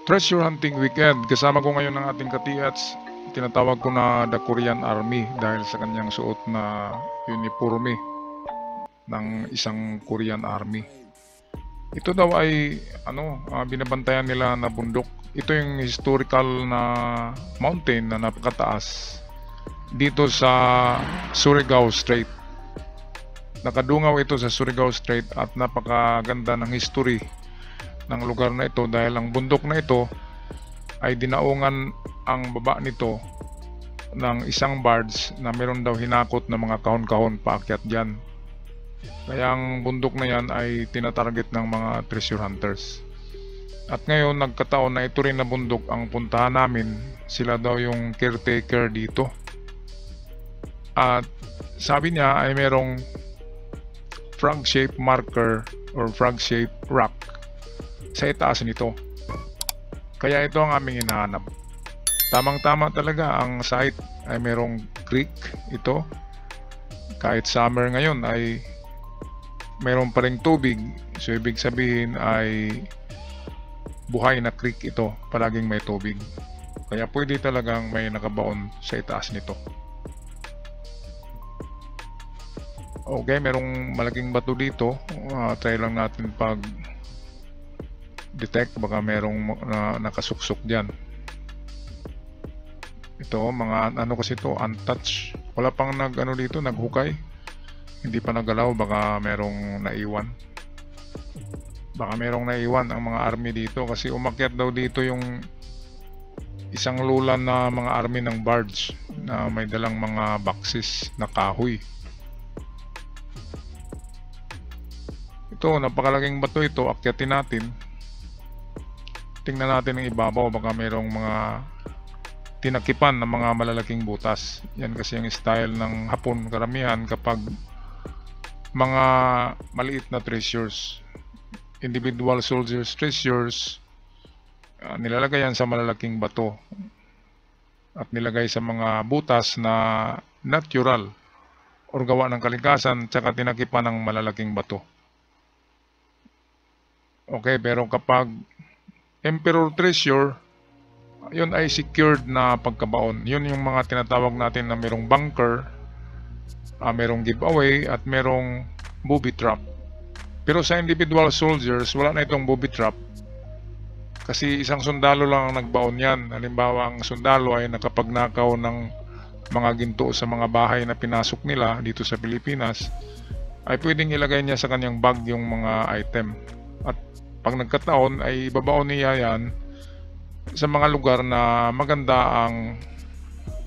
Treasure Hunting Weekend. Kasama ko ngayon ang ating katiats. Tinatawag ko na The Korean Army dahil sa kanyang suot na uniforme ng isang Korean Army. Ito daw ay binabantayan nila na bundok. Ito yung historical na mountain na napakataas dito sa Surigao Strait. Nakadungaw ito sa Surigao Strait at napakaganda ng history ng lugar na ito dahil ang bundok na ito ay dinaungan ang baba nito ng isang barge na meron daw hinakot na mga kahon-kahon paakyat dyan. Kaya ang bundok na yan ay tinatarget ng mga treasure hunters. At ngayon nagkataon na ito rin na bundok ang puntahan namin. Sila daw yung caretaker dito. At sabi niya ay merong frog-shaped marker or frog-shaped rock sa itaas nito. Kaya ito ang aming hinahanap. Tamang-tama talaga ang site ay merong creek ito. Kahit summer ngayon ay meron pa ring tubig. So ibig sabihin ay buhay na creek ito. Palaging may tubig. Kaya pwede talagang may nakabaon sa itaas nito. Okay, merong malaking bato dito. Try lang natin pag detect, baka merong nakasuksok dyan. Ito, mga kasi ito, untouched. Wala pang dito, naghukay. Hindi pa nagalaw, baka merong naiwan. Baka merong naiwan ang mga army dito kasi umakyat daw dito yung isang lulan na mga army ng barge na may dalang mga boxes na kahoy. Ito, napakalaking bato ito, akyatin natin. Tingnan natin ang ibabaw, baka mayroong mga tinakipan ng mga malalaking butas. Yan kasi yung style ng Hapon karamihan kapag mga maliit na treasures, individual soldiers treasures, nilalagay yan sa malalaking bato at nilagay sa mga butas na natural or gawa ng kalikasan tsaka tinakipan ng malalaking bato. Okay, pero kapag Emperor treasure, yun ay secured na pagkabaon. Yun yung mga tinatawag natin na merong bunker, merong giveaway, at merong booby trap. Pero sa individual soldiers, wala na itong booby trap. Kasi isang sundalo lang ang nagbaon yan. Halimbawa, ang sundalo ay nakapagnakaw ng mga ginto sa mga bahay na pinasok nila dito sa Pilipinas, ay pwedeng ilagay niya sa kanyang bag yung mga item. At pag nagkataon ay ibabaon niya yan sa mga lugar na maganda ang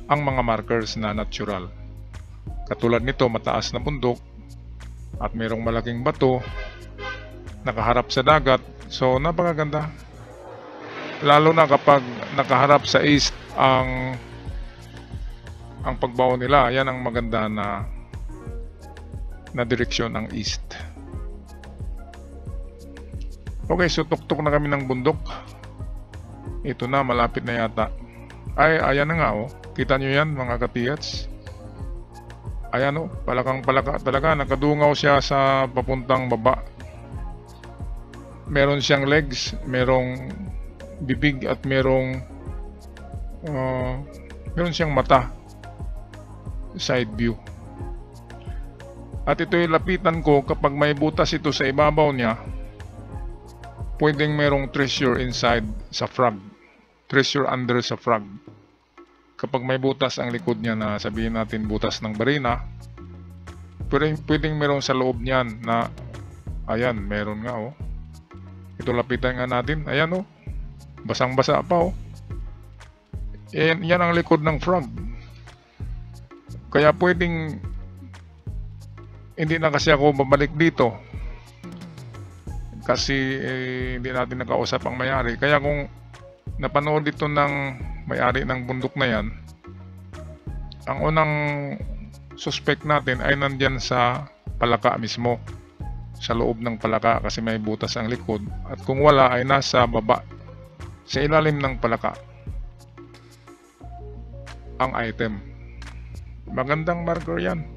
mga markers na natural. Katulad nito, mataas na bundok at mayroong malaking bato nakaharap sa dagat. So napakaganda. Lalo na kapag nakaharap sa east ang pagbaon nila. Yan ang maganda na direksyon ng east. Okay, so tuktok na kami ng bundok. Ito na, malapit na yata. Ay, ayan na nga oh. Kita nyo yan mga katiyats. Ayan oh, palakang-palaka talaga. Nakadungaw siya sa papuntang baba. Meron siyang legs, merong bibig at meron siyang mata. Side view. At ito'y lapitan ko kapag may butas ito sa ibabaw niya. Pwedeng merong treasure inside sa frog. Treasure under sa frog. Kapag may butas ang likod niya na sabihin natin butas ng barina, pwedeng merong sa loob niyan na ayan, meron nga oh. Ito lapitan nga natin. Ayan oh. Basang-basa pa oh. Yan ang likod ng frog. Kaya pwedeng hindi na kasi ako babalik dito. Kasi hindi natin nakausap ang may-ari. Kaya kung napanood ito ng may-ari ng bundok na yan, ang unang suspect natin ay nandyan sa palaka mismo, sa loob ng palaka kasi may butas ang likod. At kung wala ay nasa baba, sa ilalim ng palaka ang item. Magandang marker yan.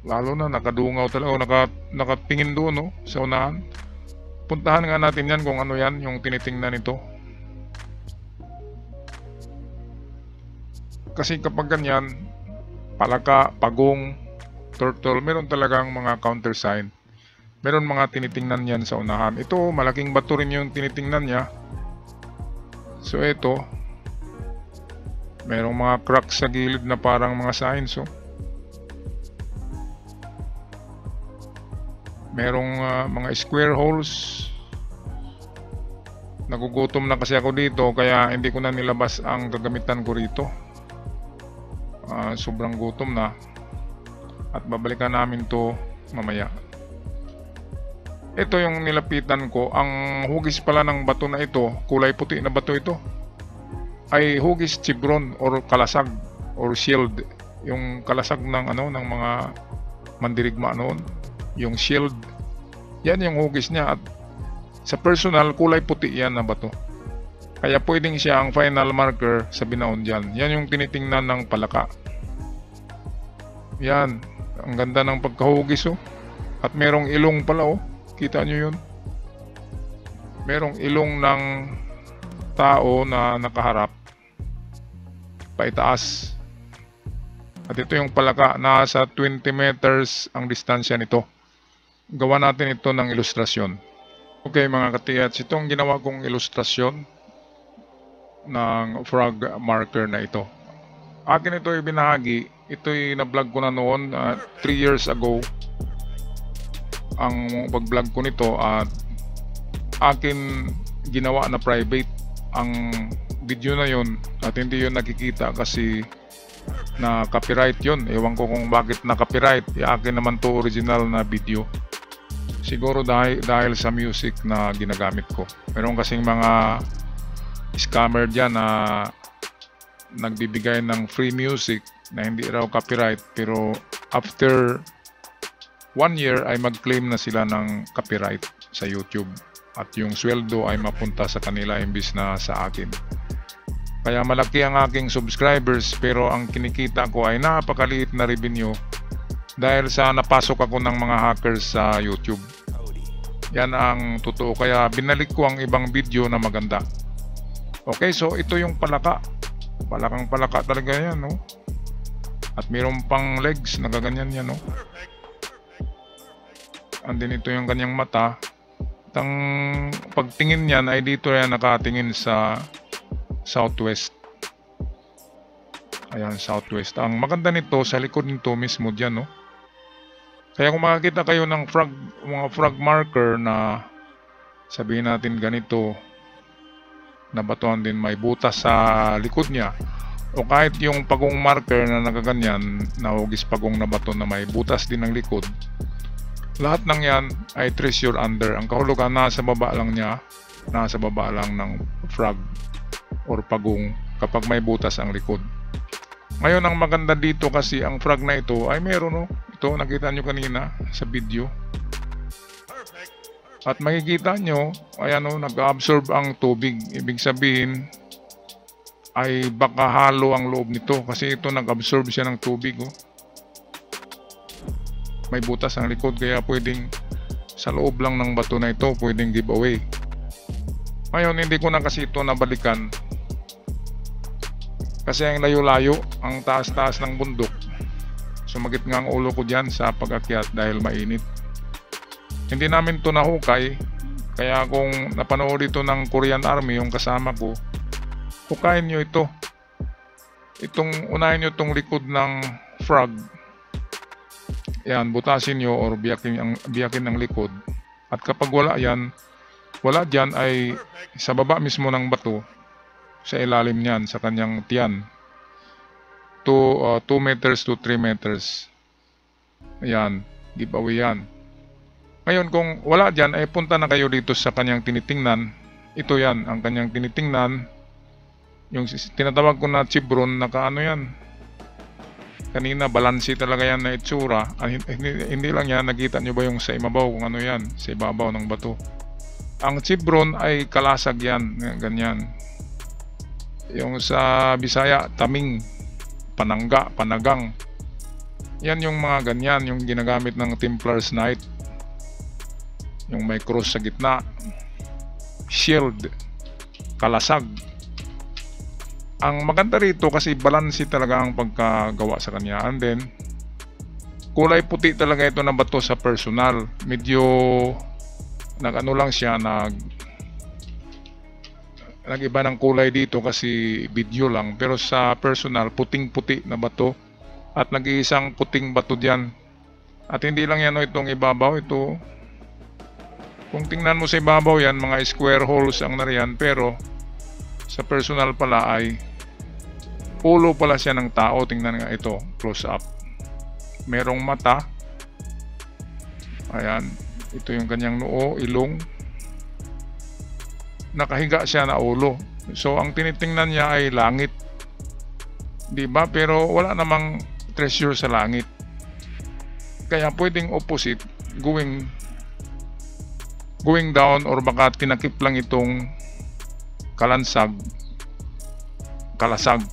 Lalo na nakadungaw talaga, nakatingin doon no, sa unahan. Puntahan nga natin yan kung ano yan yung tinitingnan nito. Kasi kapag ganyan, palaka, pagong, turtle, meron talagang mga countersign. Meron mga tinitingnan yan sa unahan. Ito, malaking bato rin yung tinitingnan niya. So ito, merong mga cracks sa gilid na parang mga signs. So, merong mga square holes. Nagugutom na kasi ako dito, kaya hindi ko na nilabas ang gagamitan ko rito. Sobrang gutom na. At babalikan namin to mamaya. Ito yung nilapitan ko. Ang hugis pala ng bato na ito, kulay puti na bato ito, ay hugis chevron or kalasag or shield. Yung kalasag ng ng mga mandirigma noon, yung shield. Yan yung hugis niya, at sa personal kulay puti yan na bato. Kaya pwedeng siya ang final marker sa binaon dyan. Yan yung tinitingnan ng palaka. Yan, ang ganda ng pagkahugis oh. At merong ilong pala oh. Kita nyo yun? Merong ilong ng tao na nakaharap paitaas. At ito yung palaka, nasa 20 meters ang distansya nito. Gawa natin ito ng ilustrasyon. Okay mga katiyats, itong ginawa kong ilustrasyon ng frog marker na ito. Akin ito ibinahagi. Ito'y na-vlog ko na noon 3 years ago. Ang pag-vlog ko nito at akin ginawa na private ang video na yon, at hindi yun nakikita kasi na copyright yun. Ewan ko kung bakit na copyright. Akin naman to original na video. Siguro dahil sa music na ginagamit ko. Meron kasing mga scammer dyan na nagbibigay ng free music na hindi raw copyright, pero after 1 year ay mag-claim na sila ng copyright sa YouTube, at yung sweldo ay mapunta sa kanila imbis na sa akin. Kaya malaki ang aking subscribers, pero ang kinikita ko ay napakaliit na revenue dahil sa napasok ako ng mga hackers sa YouTube. Yan ang totoo, kaya binalik ko ang ibang video na maganda. Okay, so ito yung palaka. Palakang palaka talaga yan, no? At mayroon pang legs na gaganyan yan, no? Andin ito yung kanyang mata. At ang pagtingin niyan ay dito yan nakatingin sa southwest. Ayan, southwest. Ang maganda nito, sa likod nito mismo dyan, no? Kaya kung makakita kayo ng mga frog marker na sabihin natin ganito, na batuan din may butas sa likod niya, o kahit yung pagong marker na nagaganyan, na hugis pagong na bato na may butas din ng likod, lahat ng yan ay treasure under. Ang kahulugan nasa baba lang niya, nasa baba lang ng frog or pagong kapag may butas ang likod. Ngayon ang maganda dito kasi ang frog na ito ay meron, no? Ito nakita nyo kanina sa video. At makikita nyo, ayan o, nag-absorb ang tubig. Ibig sabihin, ay baka halo ang loob nito. Kasi ito nag-absorb siya ng tubig. Oh. May butas ang likod, kaya pwedeng sa loob lang ng bato na ito, pwedeng giveaway. Ngayon, hindi ko na kasi ito nabalikan. Kasi ang layo-layo, ang taas-taas ng bundok. Sumakit nga ang ulo ko dyan sa pag-akyat dahil mainit. Hindi namin ito nahukay, kaya kung napanood ito ng Korean Army, yung kasama ko, hukayin nyo ito. Unahin nyo itong likod ng frog. Yan, butasin nyo or biyakin ang likod. At kapag wala dyan ay sa baba mismo ng bato, sa ilalim niyan, sa kanyang tiyan. 2 meters to 3 meters. Ayan, giveaway yan. Ngayon kung wala dyan, ay punta na kayo dito sa kanyang tinitingnan. Ito yan, ang kanyang tinitingnan. Yung tinatawag ko na chevron, nakaano yan. Kanina, balansi talaga yan na itsura. Hindi lang yan, nakita nyo ba yung sa ibabaw kung ano yan, sa ibabaw ng bato. Ang chevron ay kalasag yan, ganyan. Yung sa Bisaya, taming, panangga, panagang. Yan yung mga ganyan, yung ginagamit ng Templar's Knight. Yung may cross sa gitna, shield, kalasag. Ang maganda rito kasi balanse talaga ang pagkagawa sa kanya. And then, kulay puti talaga ito na bato sa personal. Medyo nag-ano lang siya, nag-iba ng kulay dito kasi video lang. Pero sa personal, puting-puti na bato. At nag-iisang puting bato dyan. At hindi lang yan itong ibabaw. Ito, kung tingnan mo sa ibabaw yan, mga square holes ang nariyan. Pero sa personal pala ay ulo pala siya ng tao. Tingnan nga ito, close up. Merong mata. Ayan, ito yung kanyang noo, ilong. Nakahiga siya na ulo. So ang tinitingnan niya ay langit. 'Di ba? Pero wala namang treasure sa langit. Kaya pwedeng opposite, going down, or baka tinakip lang itong kalasag.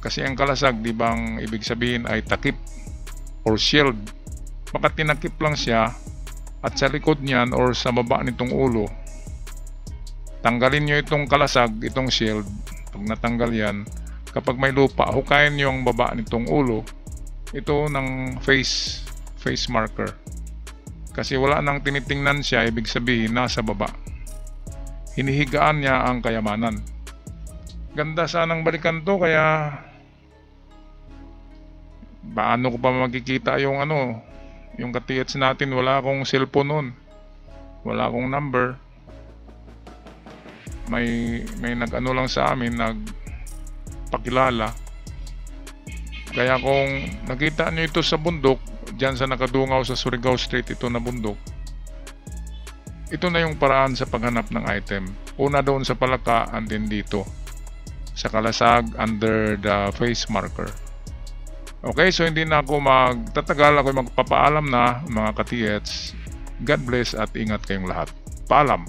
Kasi ang kalasag, 'di ba, ang ibig sabihin ay takip or shield. Baka tinakip lang siya at sa likod niyan or sa baba nitong ulo, tanggalin nyo itong kalasag, itong shield. Pag natanggal yan, kapag may lupa, hukayin nyo ang baba nitong ulo, ito ng face marker. Kasi wala nang tinitingnan siya, ibig sabihin nasa baba. Hinihigaan niya ang kayamanan. Ganda sanang balikan to, kaya paano ko pa makikita yung yung katiyats natin. Wala akong cellphone nun, wala akong number. May nag-ano lang sa amin, nagpakilala. Kaya kung nakita nyo ito sa bundok, dyan sa nakadungaw sa Surigao Street, ito na bundok, ito na yung paraan sa paghanap ng item. Una doon sa palaka, and then dito sa kalasag under the face marker. Okay, so hindi na ako magtatagal. Ako magpapaalam na, mga katiyets. God bless at ingat kayong lahat. Paalam.